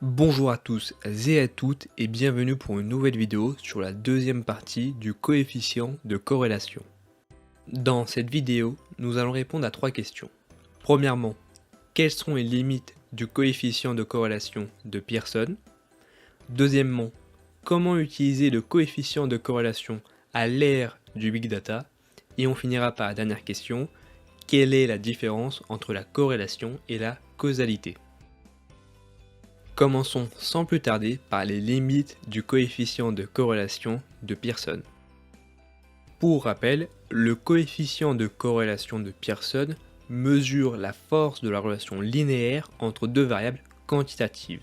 Bonjour à tous et à toutes et bienvenue pour une nouvelle vidéo sur la deuxième partie du coefficient de corrélation. Dans cette vidéo, nous allons répondre à trois questions. Premièrement, quelles sont les limites du coefficient de corrélation de Pearson? Deuxièmement, comment utiliser le coefficient de corrélation à l'ère du Big Data? Et on finira par la dernière question, quelle est la différence entre la corrélation et la causalité? Commençons sans plus tarder par les limites du coefficient de corrélation de Pearson. Pour rappel, le coefficient de corrélation de Pearson mesure la force de la relation linéaire entre deux variables quantitatives.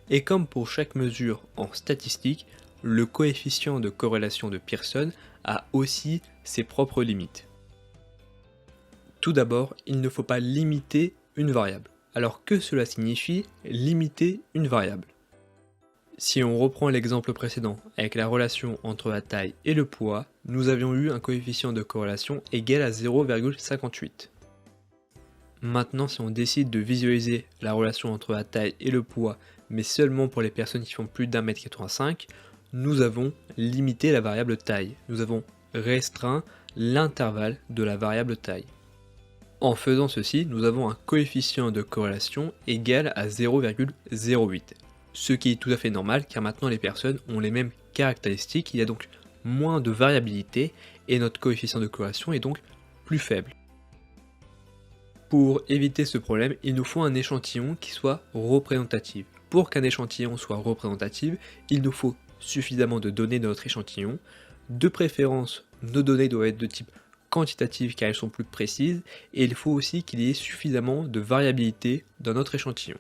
Et comme pour chaque mesure en statistique, le coefficient de corrélation de Pearson a aussi ses propres limites. Tout d'abord, il ne faut pas limiter une variable. Alors que cela signifie limiter une variable? Si on reprend l'exemple précédent avec la relation entre la taille et le poids, nous avions eu un coefficient de corrélation égal à 0,58. Maintenant, si on décide de visualiser la relation entre la taille et le poids, mais seulement pour les personnes qui font plus d'1,85 m, nous avons limité la variable taille. Nous avons restreint l'intervalle de la variable taille. En faisant ceci, nous avons un coefficient de corrélation égal à 0,08, ce qui est tout à fait normal car maintenant les personnes ont les mêmes caractéristiques, il y a donc moins de variabilité et notre coefficient de corrélation est donc plus faible. Pour éviter ce problème, il nous faut un échantillon qui soit représentatif. Pour qu'un échantillon soit représentatif, il nous faut suffisamment de données de notre échantillon. De préférence, nos données doivent être de type quantitatives car elles sont plus précises, et il faut aussi qu'il y ait suffisamment de variabilité dans notre échantillon.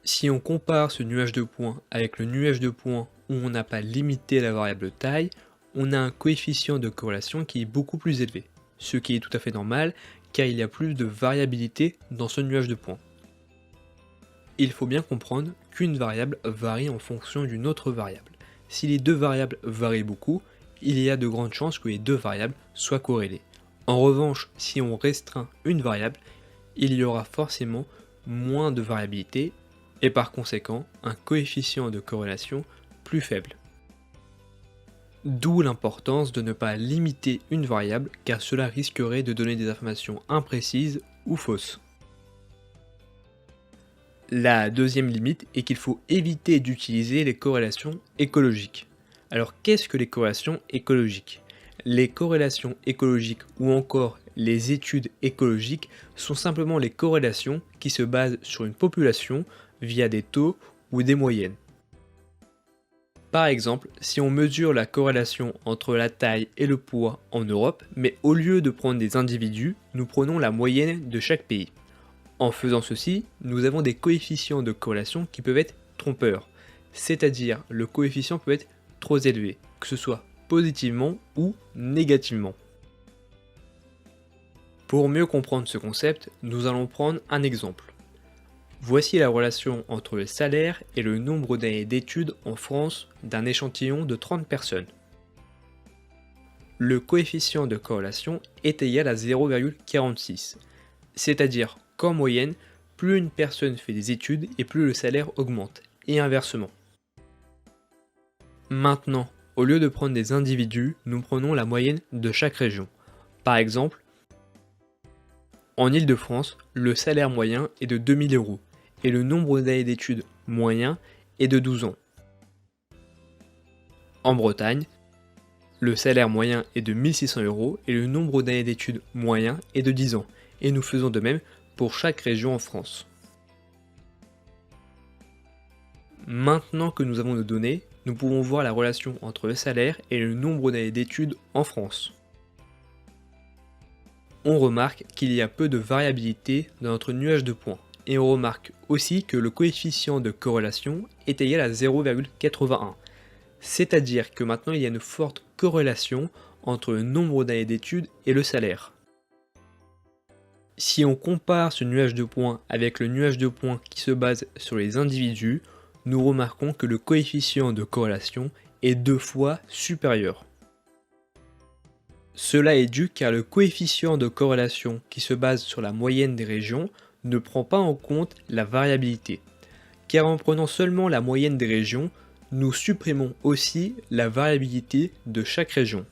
Si on compare ce nuage de points avec le nuage de points où on n'a pas limité la variable taille, on a un coefficient de corrélation qui est beaucoup plus élevé, ce qui est tout à fait normal car il y a plus de variabilité dans ce nuage de points. Il faut bien comprendre qu'une variable varie en fonction d'une autre variable. Si les deux variables varient beaucoup, il y a de grandes chances que les deux variables soient corrélées. En revanche, si on restreint une variable, il y aura forcément moins de variabilité et par conséquent un coefficient de corrélation plus faible. D'où l'importance de ne pas limiter une variable car cela risquerait de donner des informations imprécises ou fausses. La deuxième limite est qu'il faut éviter d'utiliser les corrélations écologiques. Alors qu'est-ce que les corrélations écologiques? Les corrélations écologiques ou encore les études écologiques sont simplement les corrélations qui se basent sur une population via des taux ou des moyennes. Par exemple, si on mesure la corrélation entre la taille et le poids en Europe, mais au lieu de prendre des individus, nous prenons la moyenne de chaque pays. En faisant ceci, nous avons des coefficients de corrélation qui peuvent être trompeurs, c'est-à-dire le coefficient peut être trop élevé, que ce soit positivement ou négativement. Pour mieux comprendre ce concept, nous allons prendre un exemple. Voici la relation entre le salaire et le nombre d'années d'études en France d'un échantillon de 30 personnes. Le coefficient de corrélation est égal à 0,46, c'est-à-dire qu'en moyenne, plus une personne fait des études et plus le salaire augmente, et inversement. Maintenant, au lieu de prendre des individus, nous prenons la moyenne de chaque région. Par exemple, en Île-de-France, le salaire moyen est de 2000 € et le nombre d'années d'études moyen est de 12 ans. En Bretagne, le salaire moyen est de 1600 € et le nombre d'années d'études moyen est de 10 ans. Et nous faisons de même pour chaque région en France. Maintenant que nous avons nos données, nous pouvons voir la relation entre le salaire et le nombre d'années d'études en France. On remarque qu'il y a peu de variabilité dans notre nuage de points, et on remarque aussi que le coefficient de corrélation est égal à 0,81, c'est-à-dire que maintenant il y a une forte corrélation entre le nombre d'années d'études et le salaire. Si on compare ce nuage de points avec le nuage de points qui se base sur les individus, nous remarquons que le coefficient de corrélation est 2 fois supérieur. Cela est dû car le coefficient de corrélation qui se base sur la moyenne des régions ne prend pas en compte la variabilité, car en prenant seulement la moyenne des régions, nous supprimons aussi la variabilité de chaque région.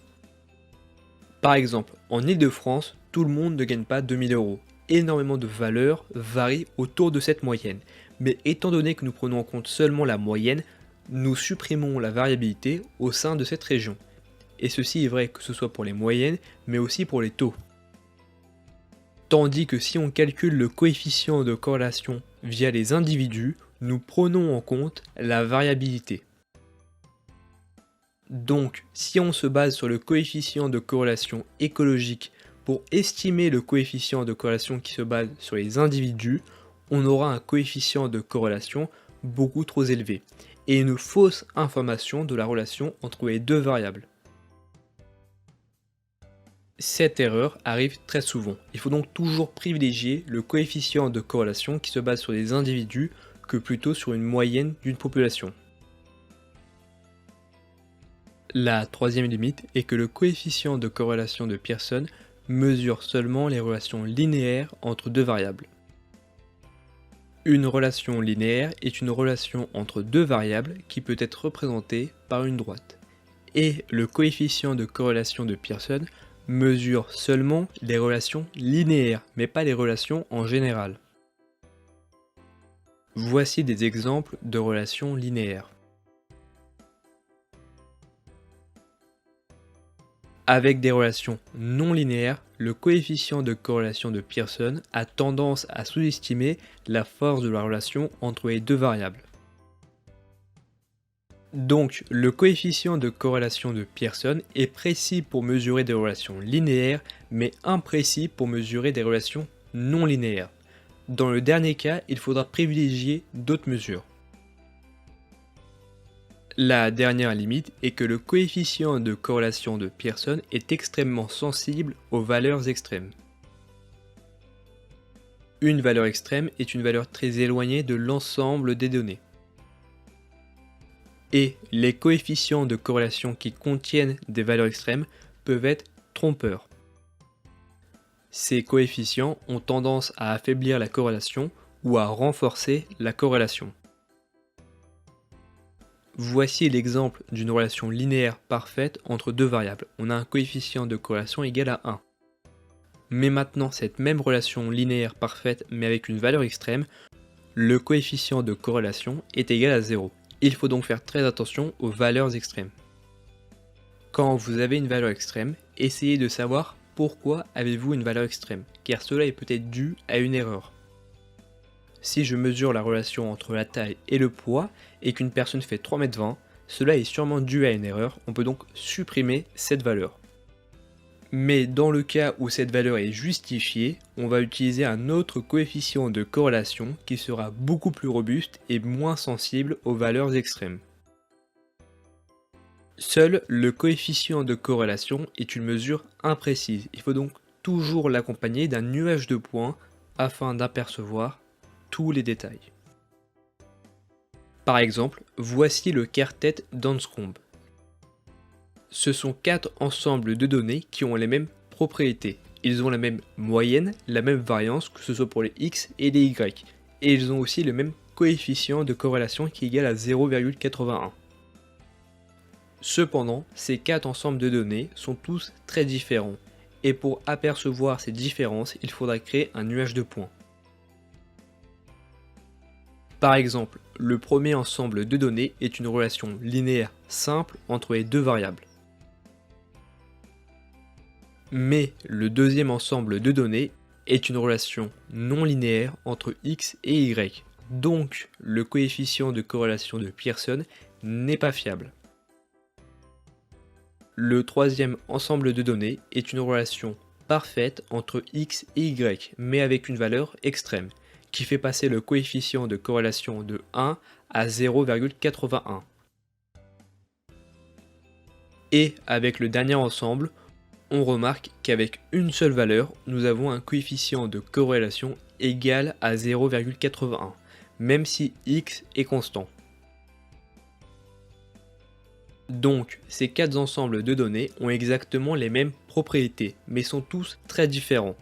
Par exemple, en Île-de-France, tout le monde ne gagne pas 2000 euros. Énormément de valeurs varient autour de cette moyenne, mais étant donné que nous prenons en compte seulement la moyenne, nous supprimons la variabilité au sein de cette région. Et ceci est vrai que ce soit pour les moyennes, mais aussi pour les taux. Tandis que si on calcule le coefficient de corrélation via les individus, nous prenons en compte la variabilité. Donc, si on se base sur le coefficient de corrélation écologique pour estimer le coefficient de corrélation qui se base sur les individus, on aura un coefficient de corrélation beaucoup trop élevé et une fausse information de la relation entre les deux variables. Cette erreur arrive très souvent. Il faut donc toujours privilégier le coefficient de corrélation qui se base sur les individus que plutôt sur une moyenne d'une population. La troisième limite est que le coefficient de corrélation de Pearson mesure seulement les relations linéaires entre deux variables. Une relation linéaire est une relation entre deux variables qui peut être représentée par une droite. Et le coefficient de corrélation de Pearson mesure seulement les relations linéaires, mais pas les relations en général. Voici des exemples de relations linéaires. Avec des relations non linéaires, le coefficient de corrélation de Pearson a tendance à sous-estimer la force de la relation entre les deux variables. Donc, le coefficient de corrélation de Pearson est précis pour mesurer des relations linéaires, mais imprécis pour mesurer des relations non linéaires. Dans le dernier cas, il faudra privilégier d'autres mesures. La dernière limite est que le coefficient de corrélation de Pearson est extrêmement sensible aux valeurs extrêmes. Une valeur extrême est une valeur très éloignée de l'ensemble des données. Et les coefficients de corrélation qui contiennent des valeurs extrêmes peuvent être trompeurs. Ces coefficients ont tendance à affaiblir la corrélation ou à renforcer la corrélation. Voici l'exemple d'une relation linéaire parfaite entre deux variables. On a un coefficient de corrélation égal à 1. Mais maintenant, cette même relation linéaire parfaite mais avec une valeur extrême, le coefficient de corrélation est égal à 0. Il faut donc faire très attention aux valeurs extrêmes. Quand vous avez une valeur extrême, essayez de savoir pourquoi avez-vous une valeur extrême, car cela est peut-être dû à une erreur. Si je mesure la relation entre la taille et le poids et qu'une personne fait 3,20 m, cela est sûrement dû à une erreur, on peut donc supprimer cette valeur. Mais dans le cas où cette valeur est justifiée, on va utiliser un autre coefficient de corrélation qui sera beaucoup plus robuste et moins sensible aux valeurs extrêmes. Seul le coefficient de corrélation est une mesure imprécise, il faut donc toujours l'accompagner d'un nuage de points afin d'apercevoir tous les détails. Par exemple, voici le quartet d'Anscombe. Ce sont 4 ensembles de données qui ont les mêmes propriétés. Ils ont la même moyenne, la même variance, que ce soit pour les x et les y. Et ils ont aussi le même coefficient de corrélation qui est égal à 0,81. Cependant, ces 4 ensembles de données sont tous très différents. Et pour apercevoir ces différences, il faudra créer un nuage de points. Par exemple, le premier ensemble de données est une relation linéaire simple entre les deux variables. Mais le deuxième ensemble de données est une relation non linéaire entre x et y. Donc, le coefficient de corrélation de Pearson n'est pas fiable. Le troisième ensemble de données est une relation parfaite entre x et y, mais avec une valeur extrême, qui fait passer le coefficient de corrélation de 1 à 0,81. Et avec le dernier ensemble, on remarque qu'avec une seule valeur, nous avons un coefficient de corrélation égal à 0,81, même si x est constant. Donc, ces 4 ensembles de données ont exactement les mêmes propriétés, mais sont tous très différents.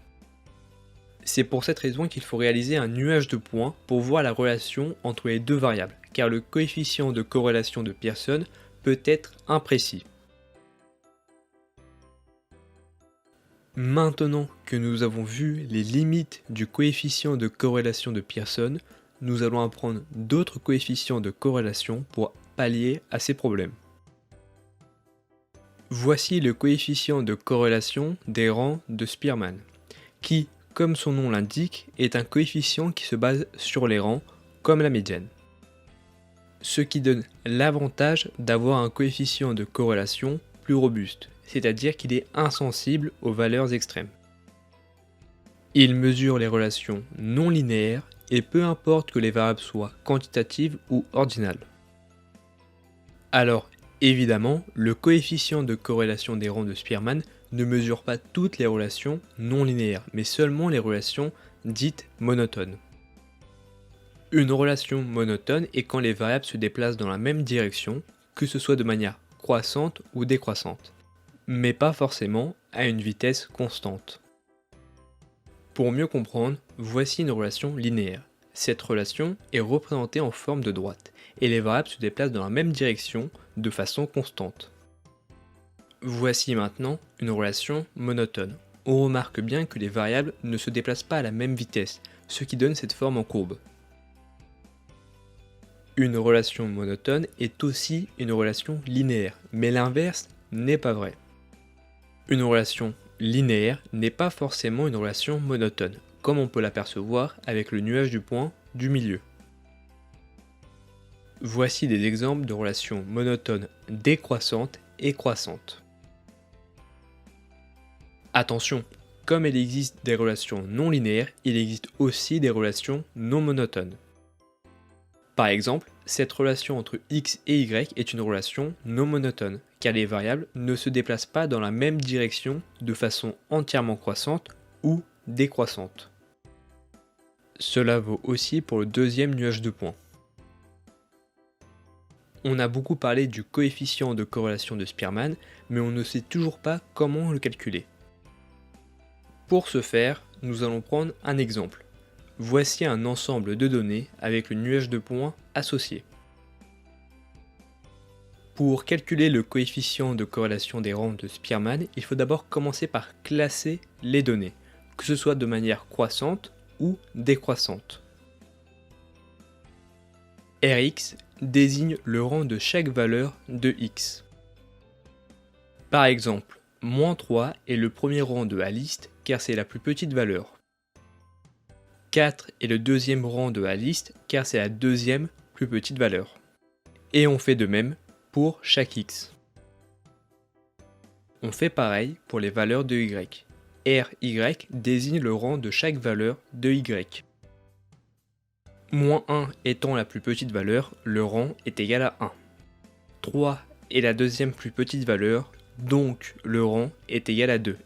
C'est pour cette raison qu'il faut réaliser un nuage de points pour voir la relation entre les deux variables, car le coefficient de corrélation de Pearson peut être imprécis. Maintenant que nous avons vu les limites du coefficient de corrélation de Pearson, nous allons apprendre d'autres coefficients de corrélation pour pallier à ces problèmes. Voici le coefficient de corrélation des rangs de Spearman, qui, comme son nom l'indique, est un coefficient qui se base sur les rangs, comme la médiane. Ce qui donne l'avantage d'avoir un coefficient de corrélation plus robuste, c'est-à-dire qu'il est insensible aux valeurs extrêmes. Il mesure les relations non linéaires et peu importe que les variables soient quantitatives ou ordinales. Alors, évidemment, le coefficient de corrélation des rangs de Spearman ne mesure pas toutes les relations non linéaires, mais seulement les relations dites monotones. Une relation monotone est quand les variables se déplacent dans la même direction, que ce soit de manière croissante ou décroissante, mais pas forcément à une vitesse constante. Pour mieux comprendre, voici une relation linéaire. Cette relation est représentée en forme de droite, et les variables se déplacent dans la même direction de façon constante. Voici maintenant une relation monotone. On remarque bien que les variables ne se déplacent pas à la même vitesse, ce qui donne cette forme en courbe. Une relation monotone est aussi une relation linéaire, mais l'inverse n'est pas vrai. Une relation linéaire n'est pas forcément une relation monotone, comme on peut l'apercevoir avec le nuage du point du milieu. Voici des exemples de relations monotones décroissantes et croissantes. Attention, comme il existe des relations non linéaires, il existe aussi des relations non monotones. Par exemple, cette relation entre x et y est une relation non monotone, car les variables ne se déplacent pas dans la même direction de façon entièrement croissante ou décroissante. Cela vaut aussi pour le deuxième nuage de points. On a beaucoup parlé du coefficient de corrélation de Spearman, mais on ne sait toujours pas comment le calculer. Pour ce faire, nous allons prendre un exemple. Voici un ensemble de données avec le nuage de points associé. Pour calculer le coefficient de corrélation des rangs de Spearman, il faut d'abord commencer par classer les données, que ce soit de manière croissante ou décroissante. Rx désigne le rang de chaque valeur de x. Par exemple, -3 est le premier rang de la liste car c'est la plus petite valeur. 4 est le deuxième rang de la liste car c'est la deuxième plus petite valeur. Et on fait de même pour chaque x. On fait pareil pour les valeurs de y. Ry désigne le rang de chaque valeur de y. -1 étant la plus petite valeur, le rang est égal à 1. 3 est la deuxième plus petite valeur, donc le rang est égal à 2.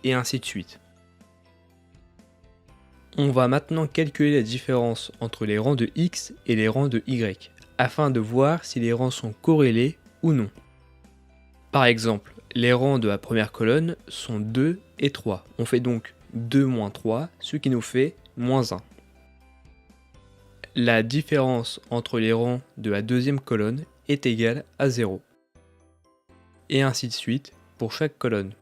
Et ainsi de suite. On va maintenant calculer la différence entre les rangs de x et les rangs de y, afin de voir si les rangs sont corrélés ou non. Par exemple, les rangs de la première colonne sont 2 et 3. On fait donc 2 moins 3, ce qui nous fait -1. La différence entre les rangs de la deuxième colonne est égale à 0. Et ainsi de suite pour chaque colonne.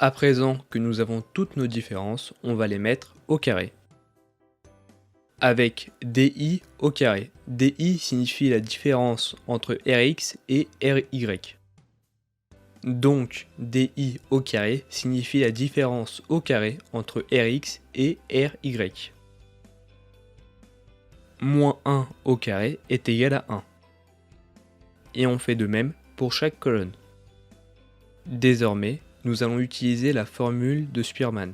À présent que nous avons toutes nos différences, on va les mettre au carré. Avec DI au carré. DI signifie la différence entre Rx et Ry. Donc DI au carré signifie la différence au carré entre Rx et Ry. -1 au carré est égal à 1. Et on fait de même pour chaque colonne. Désormais, nous allons utiliser la formule de Spearman.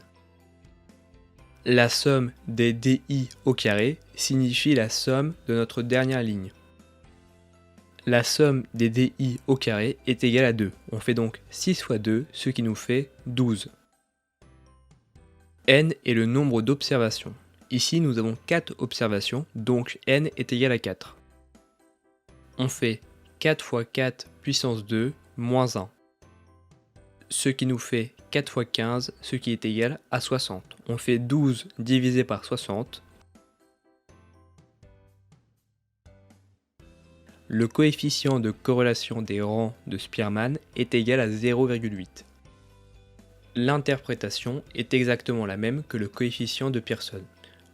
La somme des DI au carré signifie la somme de notre dernière ligne. La somme des DI au carré est égale à 2. On fait donc 6 fois 2, ce qui nous fait 12. N est le nombre d'observations. Ici, nous avons 4 observations, donc N est égal à 4. On fait 4 fois 4 puissance 2 moins 1. Ce qui nous fait 4 fois 15, ce qui est égal à 60. On fait 12 divisé par 60. Le coefficient de corrélation des rangs de Spearman est égal à 0,8. L'interprétation est exactement la même que le coefficient de Pearson.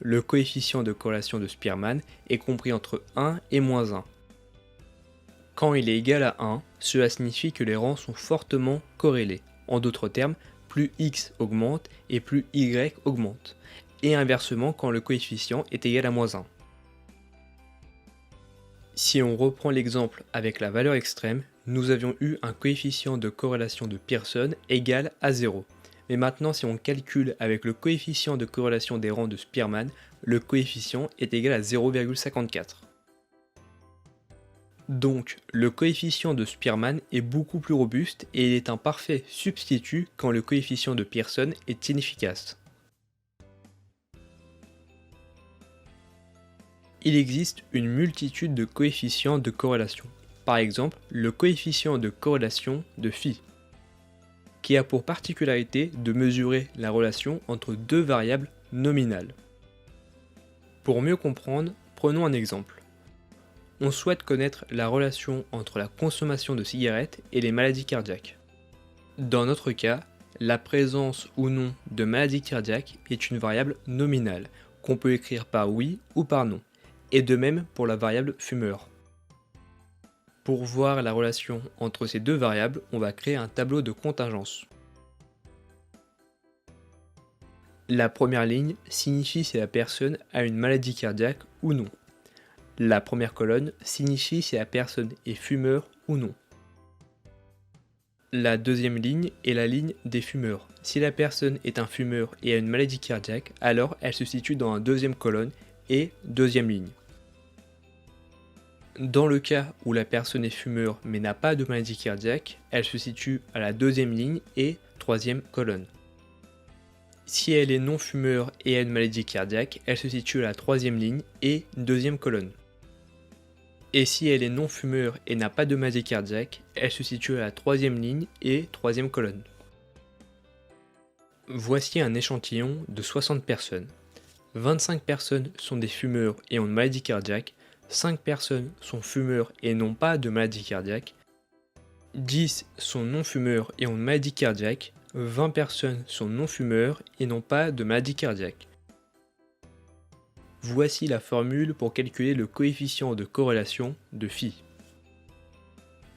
Le coefficient de corrélation de Spearman est compris entre 1 et moins 1. Quand il est égal à 1, cela signifie que les rangs sont fortement corrélés. En d'autres termes, plus x augmente et plus y augmente. Et inversement quand le coefficient est égal à moins 1. Si on reprend l'exemple avec la valeur extrême, nous avions eu un coefficient de corrélation de Pearson égal à 0. Mais maintenant, si on calcule avec le coefficient de corrélation des rangs de Spearman, le coefficient est égal à 0,54. Donc, le coefficient de Spearman est beaucoup plus robuste et il est un parfait substitut quand le coefficient de Pearson est inefficace. Il existe une multitude de coefficients de corrélation. Par exemple, le coefficient de corrélation de phi, qui a pour particularité de mesurer la relation entre deux variables nominales. Pour mieux comprendre, prenons un exemple. On souhaite connaître la relation entre la consommation de cigarettes et les maladies cardiaques. Dans notre cas, la présence ou non de maladies cardiaques est une variable nominale, qu'on peut écrire par oui ou par non, et de même pour la variable fumeur. Pour voir la relation entre ces deux variables, on va créer un tableau de contingence. La première ligne signifie si la personne a une maladie cardiaque ou non. La première colonne signifie si la personne est fumeur ou non. La deuxième ligne est la ligne des fumeurs. Si la personne est un fumeur et a une maladie cardiaque, alors elle se situe dans la deuxième colonne et deuxième ligne. Dans le cas où la personne est fumeur mais n'a pas de maladie cardiaque, elle se situe à la deuxième ligne et troisième colonne. Si elle est non fumeur et a une maladie cardiaque, elle se situe à la troisième ligne et deuxième colonne. Et si elle est non fumeur et n'a pas de maladie cardiaque, elle se situe à la troisième ligne et troisième colonne. Voici un échantillon de 60 personnes. 25 personnes sont des fumeurs et ont une maladie cardiaque, 5 personnes sont fumeurs et n'ont pas de maladie cardiaque, 10 sont non-fumeurs et ont une maladie cardiaque, 20 personnes sont non-fumeurs et n'ont pas de maladie cardiaque. Voici la formule pour calculer le coefficient de corrélation de phi.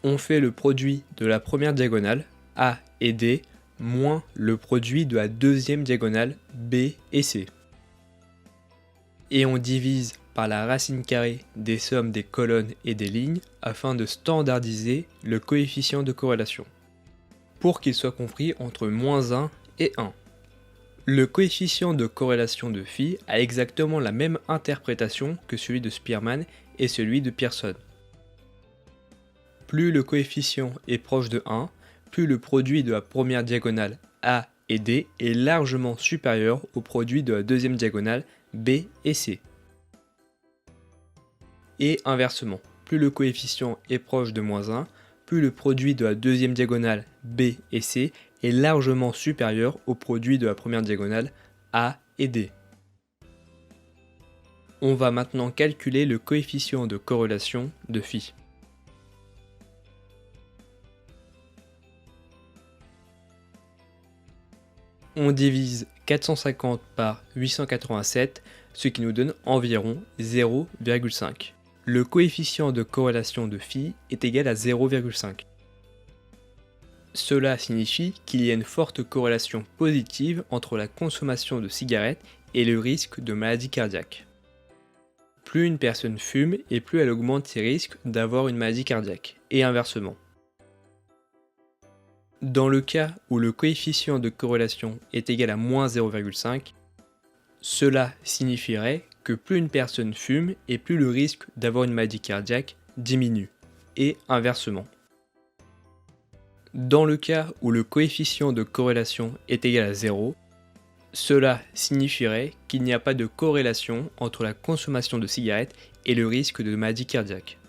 On fait le produit de la première diagonale, A et D, moins le produit de la deuxième diagonale, B et C. Et on divise par la racine carrée des sommes des colonnes et des lignes afin de standardiser le coefficient de corrélation, pour qu'il soit compris entre moins 1 et 1. Le coefficient de corrélation de phi a exactement la même interprétation que celui de Spearman et celui de Pearson. Plus le coefficient est proche de 1, plus le produit de la première diagonale A et D est largement supérieur au produit de la deuxième diagonale B et C. Et inversement, plus le coefficient est proche de moins 1, plus le produit de la deuxième diagonale B et C est largement supérieur au produit de la première diagonale A et D. On va maintenant calculer le coefficient de corrélation de phi. On divise 450 par 887, ce qui nous donne environ 0,5. Le coefficient de corrélation de phi est égal à 0,5. Cela signifie qu'il y a une forte corrélation positive entre la consommation de cigarettes et le risque de maladie cardiaque. Plus une personne fume et plus elle augmente ses risques d'avoir une maladie cardiaque, et inversement. Dans le cas où le coefficient de corrélation est égal à moins 0,5, cela signifierait que plus une personne fume et plus le risque d'avoir une maladie cardiaque diminue, et inversement. Dans le cas où le coefficient de corrélation est égal à 0, cela signifierait qu'il n'y a pas de corrélation entre la consommation de cigarettes et le risque de maladie cardiaque.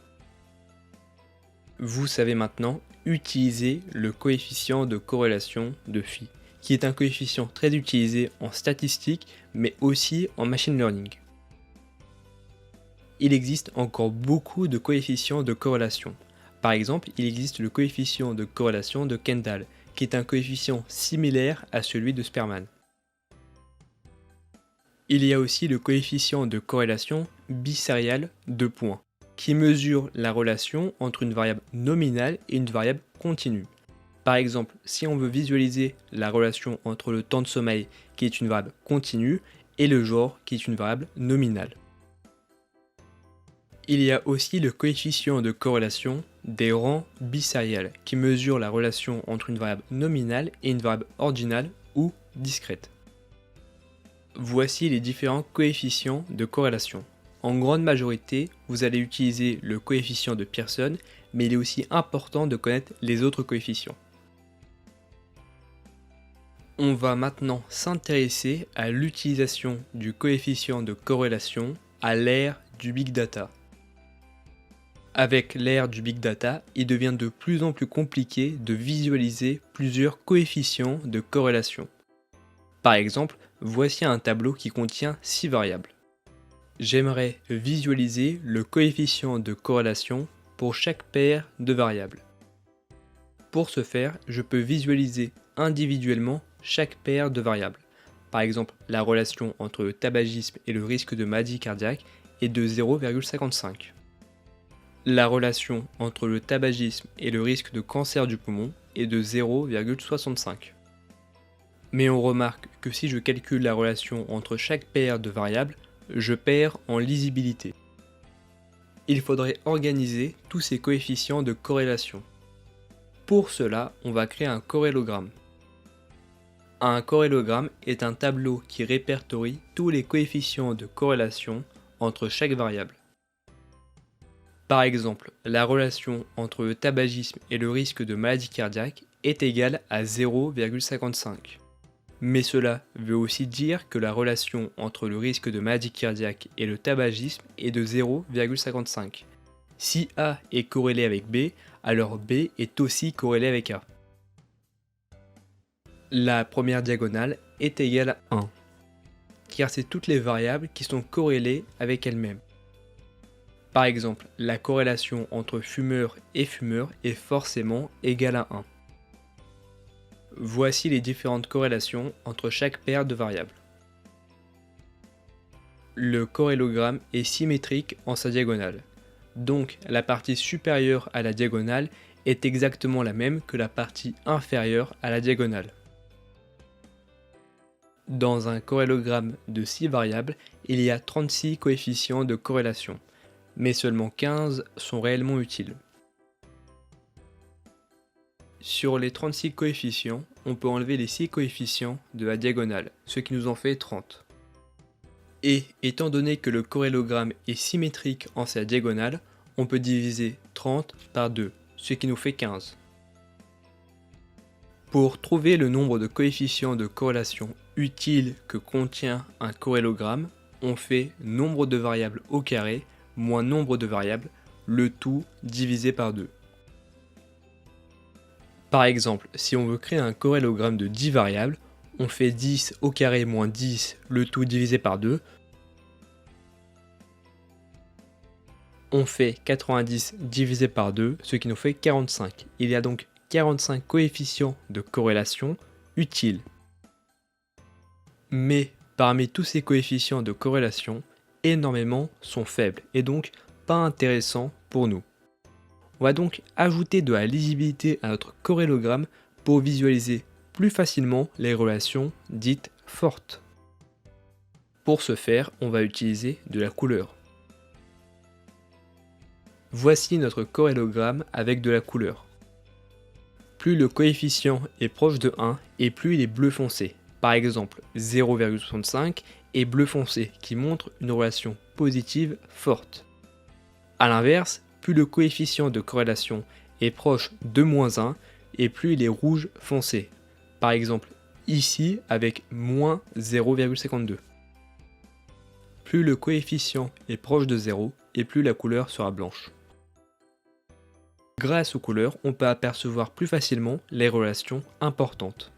Vous savez maintenant utiliser le coefficient de corrélation de phi, qui est un coefficient très utilisé en statistique, mais aussi en machine learning. Il existe encore beaucoup de coefficients de corrélation. Par exemple, il existe le coefficient de corrélation de Kendall, qui est un coefficient similaire à celui de Spearman. Il y a aussi le coefficient de corrélation bisérial de points, qui mesure la relation entre une variable nominale et une variable continue. Par exemple, si on veut visualiser la relation entre le temps de sommeil, qui est une variable continue, et le genre, qui est une variable nominale. Il y a aussi le coefficient de corrélation des rangs bisériels, qui mesure la relation entre une variable nominale et une variable ordinale ou discrète. Voici les différents coefficients de corrélation. En grande majorité, vous allez utiliser le coefficient de Pearson, mais il est aussi important de connaître les autres coefficients. On va maintenant s'intéresser à l'utilisation du coefficient de corrélation à l'ère du Big Data. Avec l'ère du Big Data, il devient de plus en plus compliqué de visualiser plusieurs coefficients de corrélation. Par exemple, voici un tableau qui contient 6 variables. J'aimerais visualiser le coefficient de corrélation pour chaque paire de variables. Pour ce faire, je peux visualiser individuellement chaque paire de variables. Par exemple, la relation entre le tabagisme et le risque de maladie cardiaque est de 0,55. La relation entre le tabagisme et le risque de cancer du poumon est de 0,65. Mais on remarque que si je calcule la relation entre chaque paire de variables, je perds en lisibilité. Il faudrait organiser tous ces coefficients de corrélation. Pour cela, on va créer un corrélogramme. Un corrélogramme est un tableau qui répertorie tous les coefficients de corrélation entre chaque variable. Par exemple, la relation entre le tabagisme et le risque de maladie cardiaque est égale à 0,55. Mais cela veut aussi dire que la relation entre le risque de maladie cardiaque et le tabagisme est de 0,55. Si A est corrélé avec B, alors B est aussi corrélé avec A. La première diagonale est égale à 1, car c'est toutes les variables qui sont corrélées avec elles-mêmes. Par exemple, la corrélation entre fumeur et fumeur est forcément égale à 1. Voici les différentes corrélations entre chaque paire de variables. Le corrélogramme est symétrique en sa diagonale. Donc la partie supérieure à la diagonale est exactement la même que la partie inférieure à la diagonale. Dans un corrélogramme de 6 variables, il y a 36 coefficients de corrélation, mais seulement 15 sont réellement utiles. Sur les 36 coefficients, on peut enlever les 6 coefficients de la diagonale, ce qui nous en fait 30. Et étant donné que le corrélogramme est symétrique en sa diagonale, on peut diviser 30 par 2, ce qui nous fait 15. Pour trouver le nombre de coefficients de corrélation utiles que contient un corrélogramme, on fait nombre de variables au carré moins nombre de variables, le tout divisé par 2. Par exemple, si on veut créer un corrélogramme de 10 variables, on fait 10 au carré moins 10, le tout divisé par 2. On fait 90 divisé par 2, ce qui nous fait 45. Il y a donc 45 coefficients de corrélation utiles. Mais parmi tous ces coefficients de corrélation, énormément sont faibles et donc pas intéressants pour nous. On va donc ajouter de la lisibilité à notre corrélogramme pour visualiser plus facilement les relations dites fortes. Pour ce faire, on va utiliser de la couleur. Voici notre corrélogramme avec de la couleur. Plus le coefficient est proche de 1 et plus il est bleu foncé. Par exemple 0,65 et bleu foncé qui montre une relation positive forte. A l'inverse, plus le coefficient de corrélation est proche de moins 1 et plus il est rouge foncé. Par exemple ici avec moins 0,52. Plus le coefficient est proche de 0 et plus la couleur sera blanche. Grâce aux couleurs, on peut apercevoir plus facilement les relations importantes.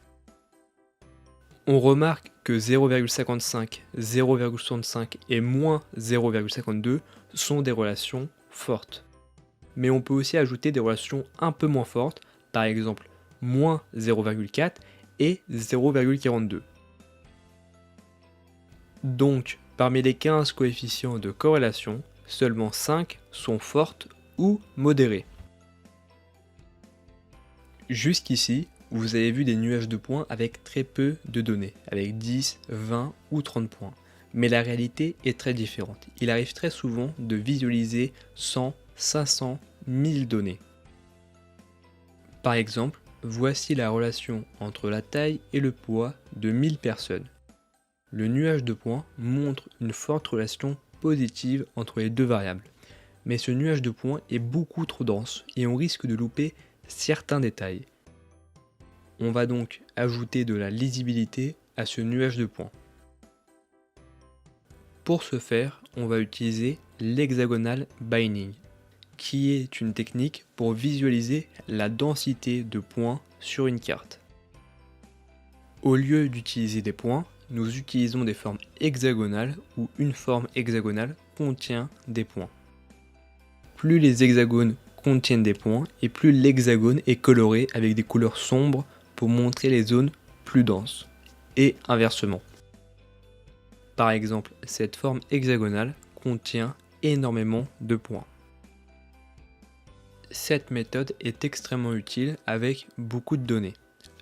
On remarque que 0,55, 0,65 et moins 0,52 sont des relations fortes. Mais on peut aussi ajouter des relations un peu moins fortes, par exemple moins 0,4 et 0,42. Donc, parmi les 15 coefficients de corrélation, seulement 5 sont fortes ou modérées. Jusqu'ici, vous avez vu des nuages de points avec très peu de données, avec 10, 20 ou 30 points. Mais la réalité est très différente. Il arrive très souvent de visualiser 100, 500, 1000 données. Par exemple, voici la relation entre la taille et le poids de 1000 personnes. Le nuage de points montre une forte relation positive entre les deux variables. Mais ce nuage de points est beaucoup trop dense et on risque de louper certains détails. On va donc ajouter de la lisibilité à ce nuage de points. Pour ce faire, on va utiliser l'hexagonal binding, qui est une technique pour visualiser la densité de points sur une carte. Au lieu d'utiliser des points, nous utilisons des formes hexagonales où une forme hexagonale contient des points. Plus les hexagones contiennent des points et plus l'hexagone est coloré avec des couleurs sombres pour montrer les zones plus denses, et inversement. Par exemple, cette forme hexagonale contient énormément de points. Cette méthode est extrêmement utile avec beaucoup de données.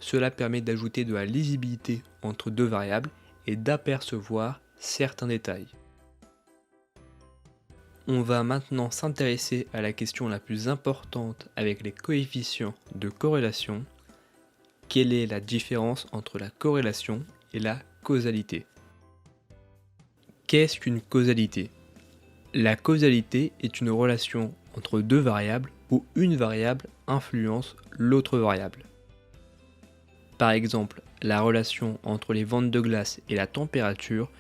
Cela permet d'ajouter de la lisibilité entre deux variables et d'apercevoir certains détails. On va maintenant s'intéresser à la question la plus importante avec les coefficients de corrélation. Quelle est la différence entre la corrélation et la causalité? Qu'est-ce qu'une causalité? La causalité est une relation entre deux variables où une variable influence l'autre variable. Par exemple, la relation entre les ventes de glace et la température,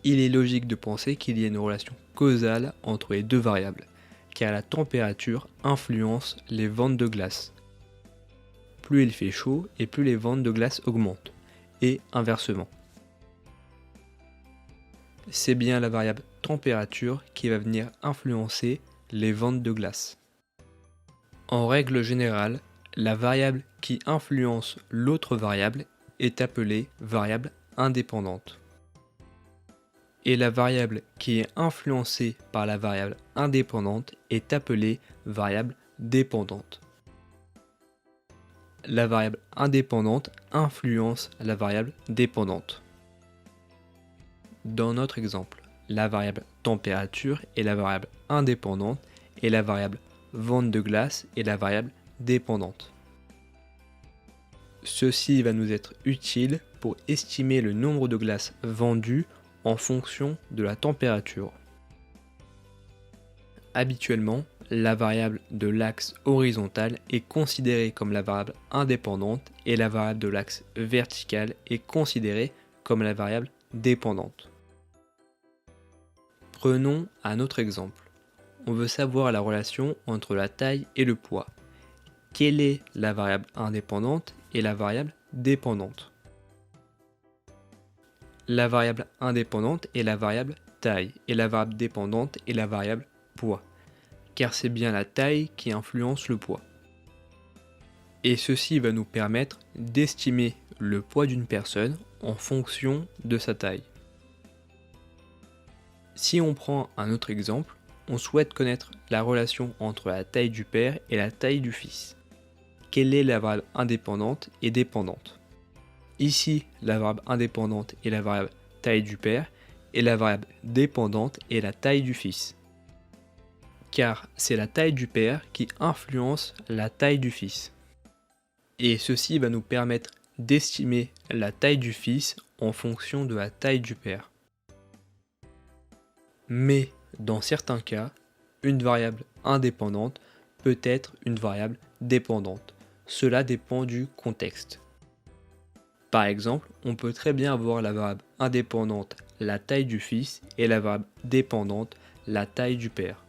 il est logique de penser qu'il y ait une relation causale entre les deux variables, car la température influence les ventes de glace. Plus il fait chaud et plus les ventes de glace augmentent, et inversement. C'est bien la variable température qui va venir influencer les ventes de glace. En règle générale, la variable qui influence l'autre variable est appelée variable indépendante. Et la variable qui est influencée par la variable indépendante est appelée variable dépendante. La variable indépendante influence la variable dépendante. Dans notre exemple, la variable température est la variable indépendante et la variable vente de glace est la variable dépendante. Ceci va nous être utile pour estimer le nombre de glaces vendues en fonction de la température. Habituellement, la variable de l'axe horizontal est considérée comme la variable indépendante et la variable de l'axe vertical est considérée comme la variable dépendante. Prenons un autre exemple. On veut savoir la relation entre la taille et le poids. Quelle est la variable indépendante et la variable dépendante? La variable indépendante est la variable taille et la variable dépendante est la variable poids, car c'est bien la taille qui influence le poids. Et ceci va nous permettre d'estimer le poids d'une personne en fonction de sa taille. Si on prend un autre exemple, on souhaite connaître la relation entre la taille du père et la taille du fils. Quelle est la variable indépendante et dépendante? Ici, la variable indépendante est la variable taille du père et la variable dépendante est la taille du fils. Car c'est la taille du père qui influence la taille du fils. Et ceci va nous permettre d'estimer la taille du fils en fonction de la taille du père. Mais dans certains cas, une variable indépendante peut être une variable dépendante. Cela dépend du contexte. Par exemple, on peut très bien avoir la variable indépendante la taille du fils et la variable dépendante la taille du père.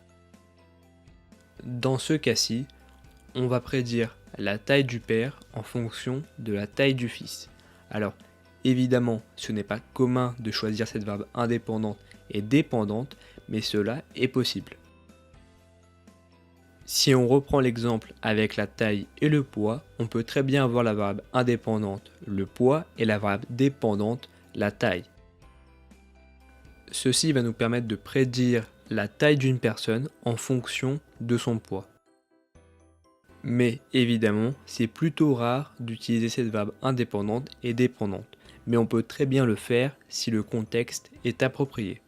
Dans ce cas-ci, on va prédire la taille du père en fonction de la taille du fils. Alors, Évidemment, ce n'est pas commun de choisir cette variable indépendante et dépendante, mais cela est possible. Si on reprend l'exemple avec la taille et le poids, on peut très bien avoir la variable indépendante, le poids, et la variable dépendante, la taille. Ceci va nous permettre de prédire la taille d'une personne en fonction de son poids. Mais évidemment, c'est plutôt rare d'utiliser cette variable indépendante et dépendante, mais on peut très bien le faire si le contexte est approprié.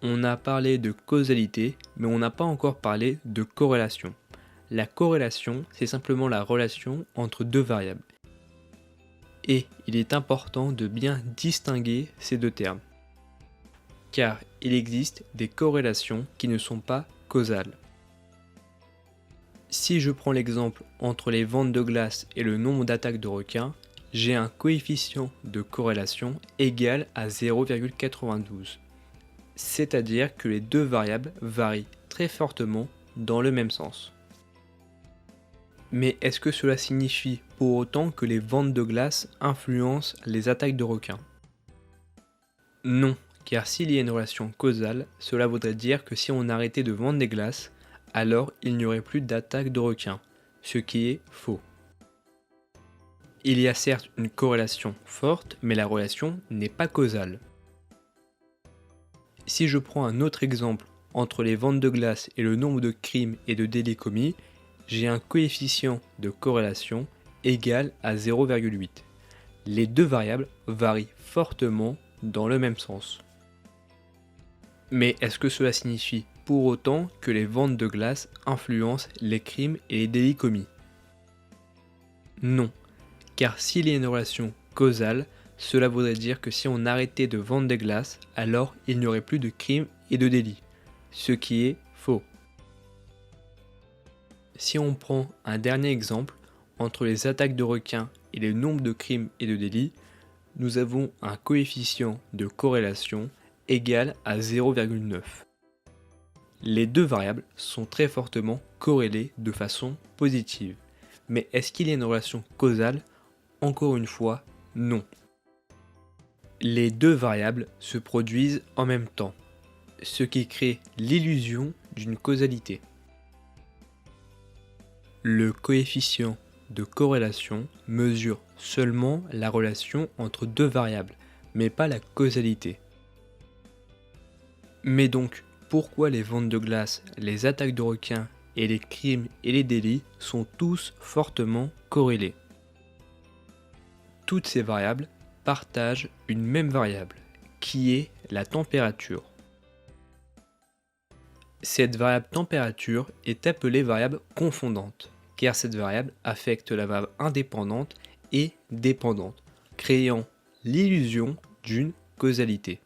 On a parlé de causalité, mais on n'a pas encore parlé de corrélation. La corrélation, c'est simplement la relation entre deux variables. Et il est important de bien distinguer ces deux termes. Car il existe des corrélations qui ne sont pas causales. Si je prends l'exemple entre les ventes de glace et le nombre d'attaques de requins, j'ai un coefficient de corrélation égal à 0,92. C'est-à-dire que les deux variables varient très fortement dans le même sens. Mais est-ce que cela signifie pour autant que les ventes de glace influencent les attaques de requins? Non, car s'il y a une relation causale, cela voudrait dire que si on arrêtait de vendre des glaces, alors il n'y aurait plus d'attaques de requins, ce qui est faux. Il y a certes une corrélation forte, mais la relation n'est pas causale. Si je prends un autre exemple entre les ventes de glace et le nombre de crimes et de délits commis, j'ai un coefficient de corrélation égal à 0,8. Les deux variables varient fortement dans le même sens. Mais est-ce que cela signifie pour autant que les ventes de glace influencent les crimes et les délits commis? Non, car s'il y a une relation causale, cela voudrait dire que si on arrêtait de vendre des glaces, alors il n'y aurait plus de crimes et de délits, ce qui est faux. Si on prend un dernier exemple, entre les attaques de requins et le nombre de crimes et de délits, nous avons un coefficient de corrélation égal à 0,9. Les deux variables sont très fortement corrélées de façon positive. Mais est-ce qu'il y a une relation causale? Encore une fois, non. Les deux variables se produisent en même temps, ce qui crée l'illusion d'une causalité. Le coefficient de corrélation mesure seulement la relation entre deux variables, mais pas la causalité. Mais donc, pourquoi les ventes de glace, les attaques de requins et les crimes et les délits sont tous fortement corrélés? Toutes ces variables partagent une même variable, qui est la température. Cette variable température est appelée variable confondante, car cette variable affecte la variable indépendante et dépendante, créant l'illusion d'une causalité.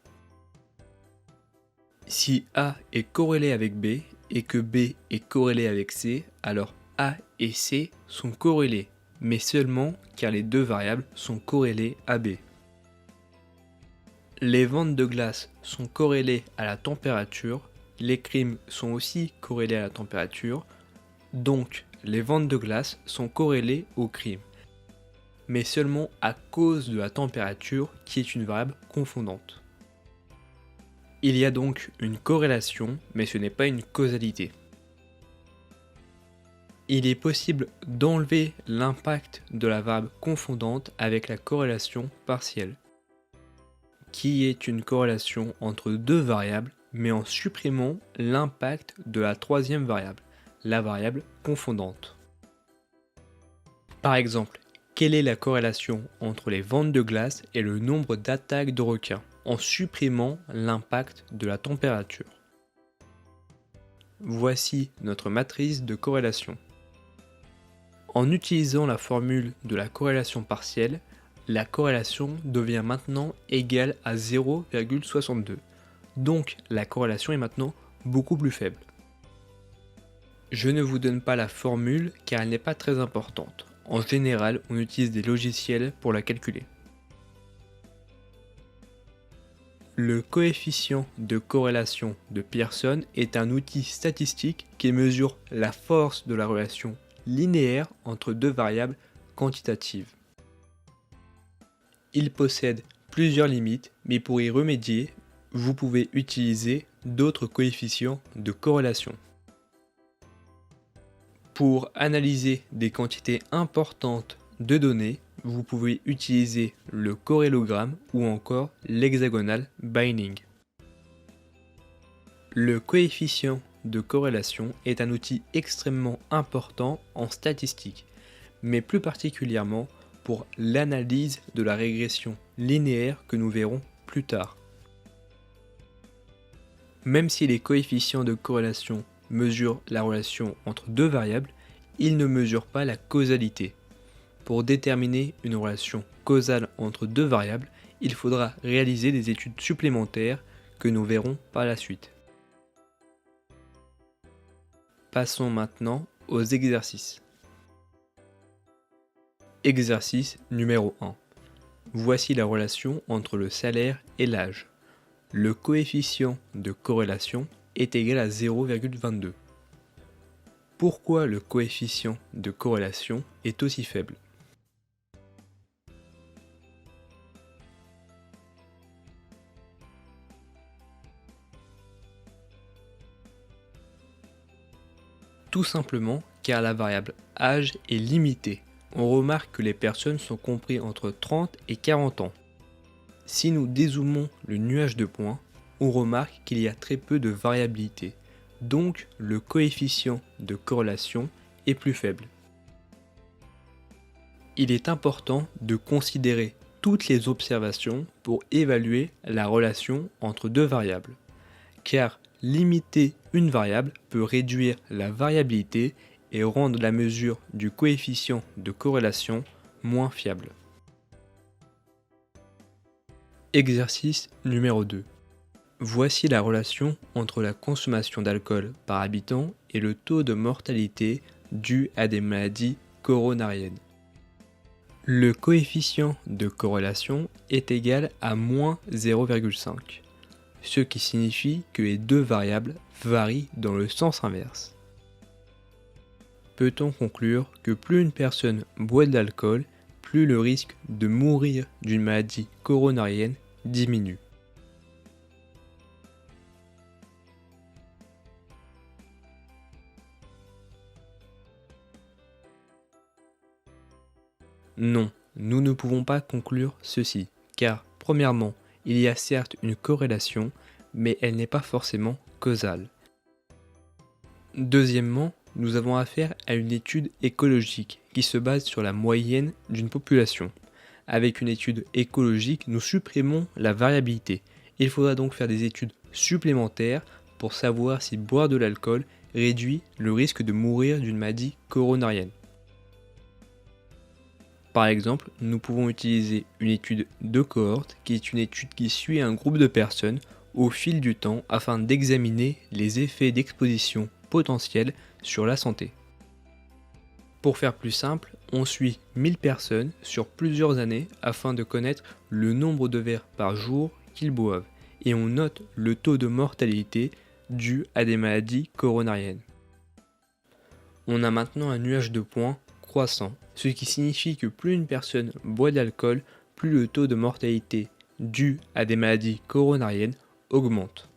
Si A est corrélé avec B et que B est corrélé avec C, alors A et C sont corrélés, mais seulement car les deux variables sont corrélées à B. Les ventes de glace sont corrélées à la température, les crimes sont aussi corrélés à la température, donc les ventes de glace sont corrélées aux crimes, mais seulement à cause de la température qui est une variable confondante. Il y a donc une corrélation, mais ce n'est pas une causalité. Il est possible d'enlever l'impact de la variable confondante avec la corrélation partielle, qui est une corrélation entre deux variables, mais en supprimant l'impact de la troisième variable, la variable confondante. Par exemple, quelle est la corrélation entre les ventes de glace et le nombre d'attaques de requins, en supprimant l'impact de la température? Voici notre matrice de corrélation. En utilisant la formule de la corrélation partielle, la corrélation devient maintenant égale à 0,62. Donc la corrélation est maintenant beaucoup plus faible. Je ne vous donne pas la formule car elle n'est pas très importante. En général, on utilise des logiciels pour la calculer. Le coefficient de corrélation de Pearson est un outil statistique qui mesure la force de la relation linéaire entre deux variables quantitatives. Il possède plusieurs limites, mais pour y remédier, vous pouvez utiliser d'autres coefficients de corrélation. Pour analyser des quantités importantes de données, vous pouvez utiliser le corrélogramme ou encore l'hexagonal binding. Le coefficient de corrélation est un outil extrêmement important en statistique, mais plus particulièrement pour l'analyse de la régression linéaire que nous verrons plus tard. Même si les coefficients de corrélation mesurent la relation entre deux variables, ils ne mesurent pas la causalité. Pour déterminer une relation causale entre deux variables, il faudra réaliser des études supplémentaires que nous verrons par la suite. Passons maintenant aux exercices. Exercice numéro 1. Voici la relation entre le salaire et l'âge. Le coefficient de corrélation est égal à 0,22. Pourquoi le coefficient de corrélation est aussi faible? Tout simplement car la variable âge est limitée. On remarque que les personnes sont comprises entre 30 et 40 ans. Si nous dézoomons le nuage de points, on remarque qu'il y a très peu de variabilité, donc le coefficient de corrélation est plus faible. Il est important de considérer toutes les observations pour évaluer la relation entre deux variables, car limiter une variable peut réduire la variabilité et rendre la mesure du coefficient de corrélation moins fiable. Exercice numéro 2. Voici la relation entre la consommation d'alcool par habitant et le taux de mortalité dû à des maladies coronariennes. Le coefficient de corrélation est égal à moins 0,5, ce qui signifie que les deux variables varient dans le sens inverse. Peut-on conclure que plus une personne boit de l'alcool, plus le risque de mourir d'une maladie coronarienne diminue? Non, nous ne pouvons pas conclure ceci, car premièrement, il y a certes une corrélation, mais elle n'est pas forcément causale. Deuxièmement, nous avons affaire à une étude écologique qui se base sur la moyenne d'une population. Avec une étude écologique, nous supprimons la variabilité. Il faudra donc faire des études supplémentaires pour savoir si boire de l'alcool réduit le risque de mourir d'une maladie coronarienne. Par exemple, nous pouvons utiliser une étude de cohorte qui est une étude qui suit un groupe de personnes au fil du temps afin d'examiner les effets d'exposition potentiels sur la santé. Pour faire plus simple, on suit 1000 personnes sur plusieurs années afin de connaître le nombre de verres par jour qu'ils boivent et on note le taux de mortalité dû à des maladies coronariennes. On a maintenant un nuage de points croissant, ce qui signifie que plus une personne boit d'alcool, plus le taux de mortalité dû à des maladies coronariennes augmente.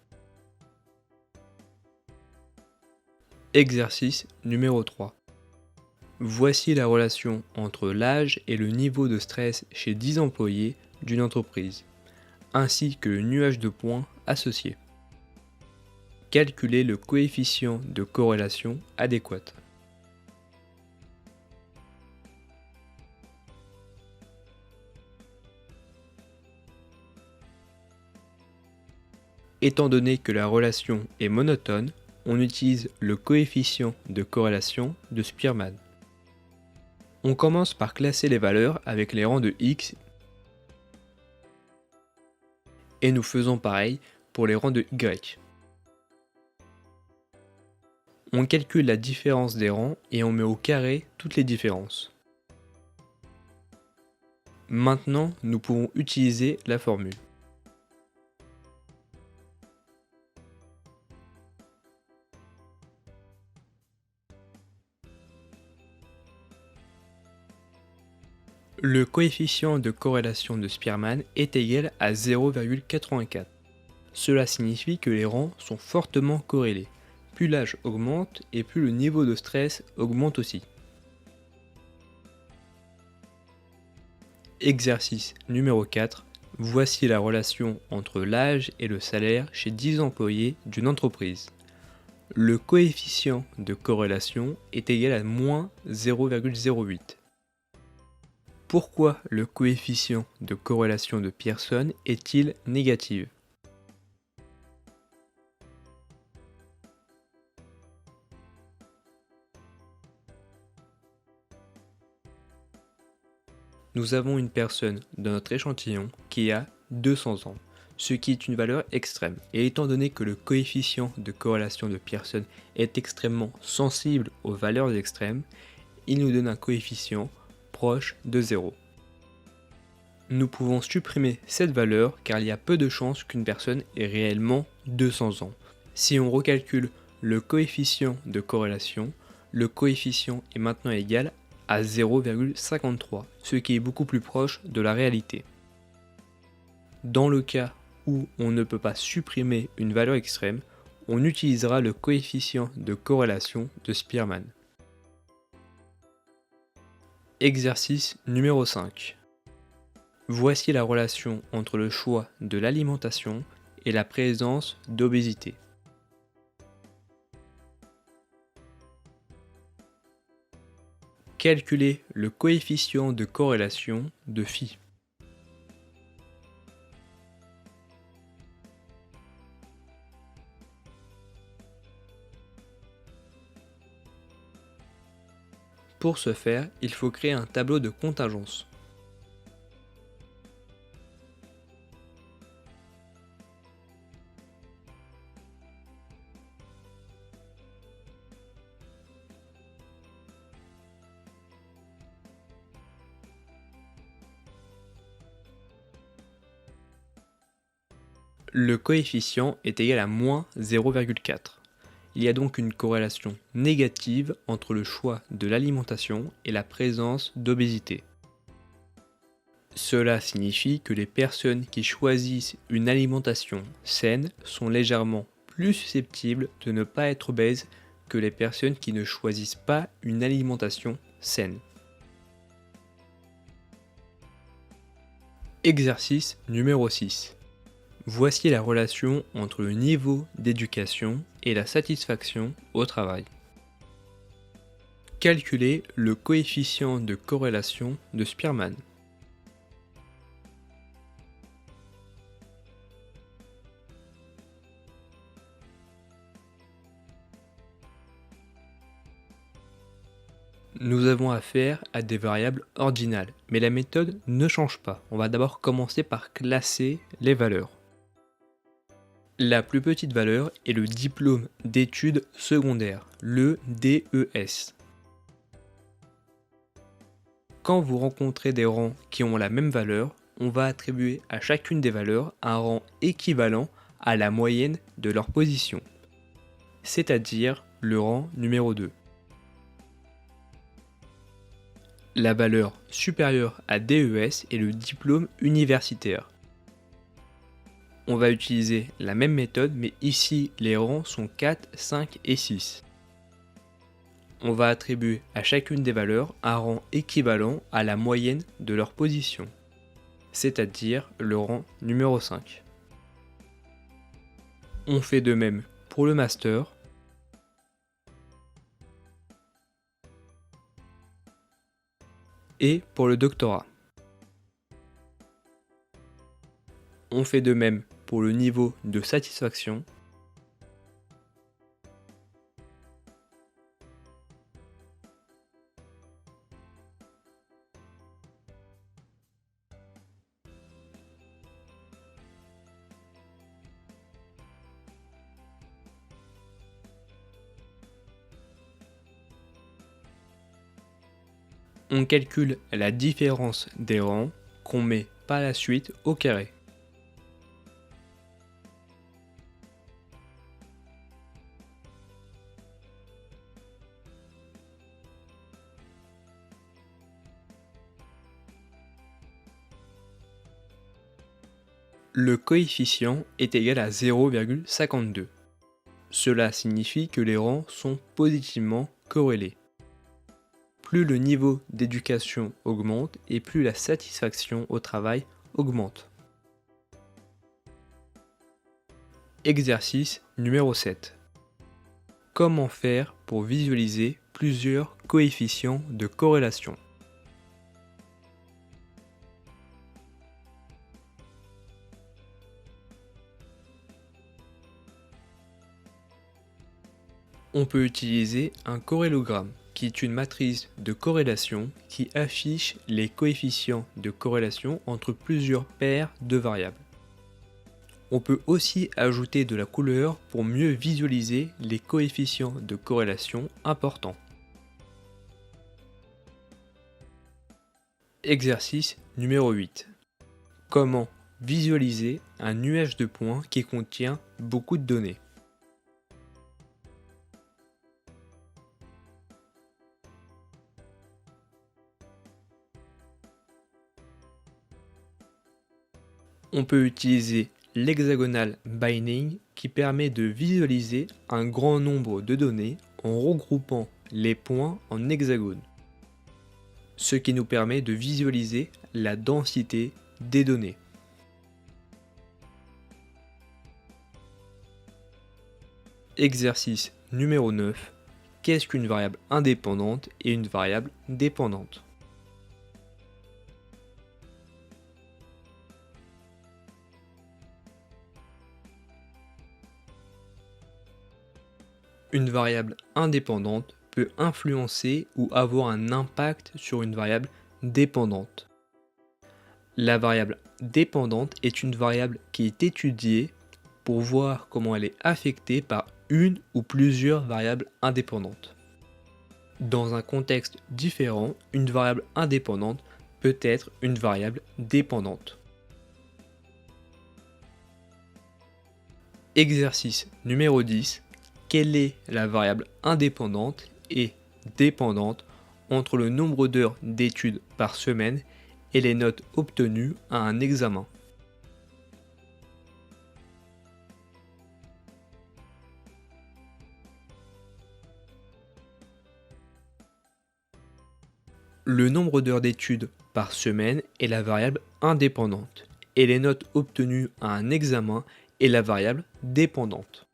Exercice numéro 3. Voici la relation entre l'âge et le niveau de stress chez 10 employés d'une entreprise, ainsi que le nuage de points associé. Calculez le coefficient de corrélation adéquat. Étant donné que la relation est monotone, on utilise le coefficient de corrélation de Spearman. On commence par classer les valeurs avec les rangs de x et nous faisons pareil pour les rangs de y. On calcule la différence des rangs et on met au carré toutes les différences. Maintenant, nous pouvons utiliser la formule. Le coefficient de corrélation de Spearman est égal à 0,84. Cela signifie que les rangs sont fortement corrélés. Plus l'âge augmente et plus le niveau de stress augmente aussi. Exercice numéro 4. Voici la relation entre l'âge et le salaire chez 10 employés d'une entreprise. Le coefficient de corrélation est égal à moins 0,08. Pourquoi le coefficient de corrélation de Pearson est-il négatif? Nous avons une personne dans notre échantillon qui a 200 ans, ce qui est une valeur extrême. Et étant donné que le coefficient de corrélation de Pearson est extrêmement sensible aux valeurs extrêmes, il nous donne un coefficient proche de 0. Nous pouvons supprimer cette valeur car il y a peu de chances qu'une personne ait réellement 200 ans. Si on recalcule le coefficient de corrélation, le coefficient est maintenant égal à 0,53, ce qui est beaucoup plus proche de la réalité. Dans le cas où on ne peut pas supprimer une valeur extrême, on utilisera le coefficient de corrélation de Spearman. Exercice numéro 5. Voici la relation entre le choix de l'alimentation et la présence d'obésité. Calculer le coefficient de corrélation de phi. Pour ce faire, il faut créer un tableau de contingence. Le coefficient est égal à moins 0,4. Il y a donc une corrélation négative entre le choix de l'alimentation et la présence d'obésité. Cela signifie que les personnes qui choisissent une alimentation saine sont légèrement plus susceptibles de ne pas être obèses que les personnes qui ne choisissent pas une alimentation saine. Exercice numéro 6. Voici la relation entre le niveau d'éducation et la satisfaction au travail. Calculer le coefficient de corrélation de Spearman. Nous avons affaire à des variables ordinales, mais la méthode ne change pas. On va d'abord commencer par classer les valeurs. La plus petite valeur est le diplôme d'études secondaires, le DES. Quand vous rencontrez des rangs qui ont la même valeur, on va attribuer à chacune des valeurs un rang équivalent à la moyenne de leur position, c'est-à-dire le rang numéro 2. La valeur supérieure à DES est le diplôme universitaire. On va utiliser la même méthode, mais ici les rangs sont 4, 5 et 6. On va attribuer à chacune des valeurs un rang équivalent à la moyenne de leur position, c'est-à-dire le rang numéro 5. On fait de même pour le master, et pour le doctorat. On fait de même pour le niveau de satisfaction, on calcule la différence des rangs qu'on met par la suite au carré. Le coefficient est égal à 0,52. Cela signifie que les rangs sont positivement corrélés. Plus le niveau d'éducation augmente et plus la satisfaction au travail augmente. Exercice numéro 7. Comment faire pour visualiser plusieurs coefficients de corrélation? On peut utiliser un corrélogramme, qui est une matrice de corrélation qui affiche les coefficients de corrélation entre plusieurs paires de variables. On peut aussi ajouter de la couleur pour mieux visualiser les coefficients de corrélation importants. Exercice numéro 8. Comment visualiser un nuage de points qui contient beaucoup de données? On peut utiliser l'hexagonal binding qui permet de visualiser un grand nombre de données en regroupant les points en hexagones, ce qui nous permet de visualiser la densité des données. Exercice numéro 9. Qu'est-ce qu'une variable indépendante et une variable dépendante? Une variable indépendante peut influencer ou avoir un impact sur une variable dépendante. La variable dépendante est une variable qui est étudiée pour voir comment elle est affectée par une ou plusieurs variables indépendantes. Dans un contexte différent, une variable indépendante peut être une variable dépendante. Exercice numéro 10. Quelle est la variable indépendante et dépendante entre le nombre d'heures d'études par semaine et les notes obtenues à un examen? Le nombre d'heures d'études par semaine est la variable indépendante et les notes obtenues à un examen est la variable dépendante.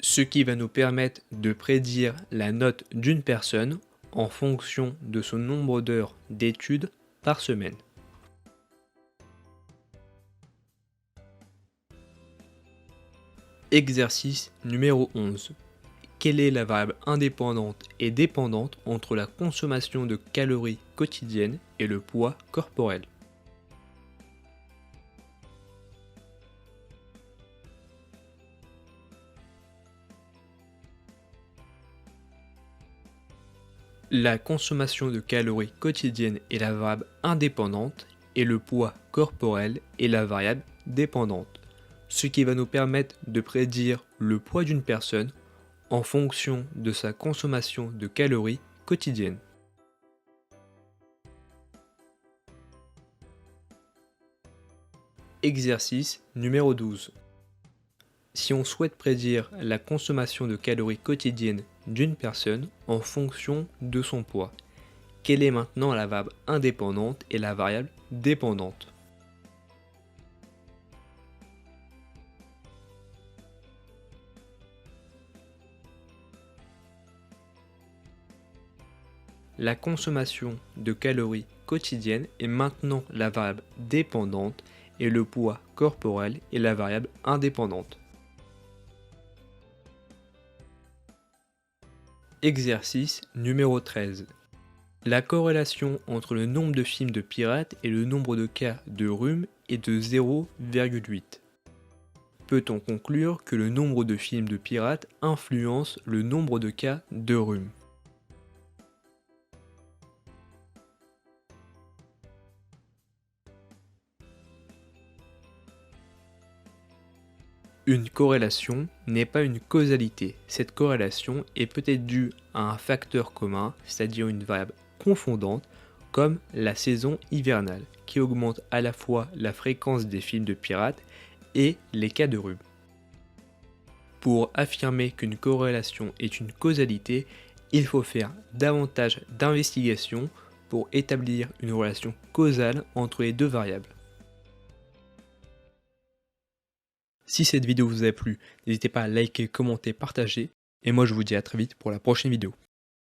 Ce qui va nous permettre de prédire la note d'une personne en fonction de son nombre d'heures d'études par semaine. Exercice numéro 11. Quelle est la variable indépendante et dépendante entre la consommation de calories quotidienne et le poids corporel? La consommation de calories quotidienne est la variable indépendante et le poids corporel est la variable dépendante, ce qui va nous permettre de prédire le poids d'une personne en fonction de sa consommation de calories quotidienne. Exercice numéro 12. Si on souhaite prédire la consommation de calories quotidienne d'une personne en fonction de son poids, quelle est maintenant la variable indépendante et la variable dépendante? La consommation de calories quotidienne est maintenant la variable dépendante et le poids corporel est la variable indépendante. Exercice numéro 13. La corrélation entre le nombre de films de pirates et le nombre de cas de rhume est de 0,8. Peut-on conclure que le nombre de films de pirates influence le nombre de cas de rhume? Une corrélation n'est pas une causalité. Cette corrélation est peut-être due à un facteur commun, c'est-à-dire une variable confondante, comme la saison hivernale, qui augmente à la fois la fréquence des films de pirates et les cas de rhume. Pour affirmer qu'une corrélation est une causalité, il faut faire davantage d'investigations pour établir une relation causale entre les deux variables. Si cette vidéo vous a plu, n'hésitez pas à liker, commenter, partager, et moi je vous dis à très vite pour la prochaine vidéo.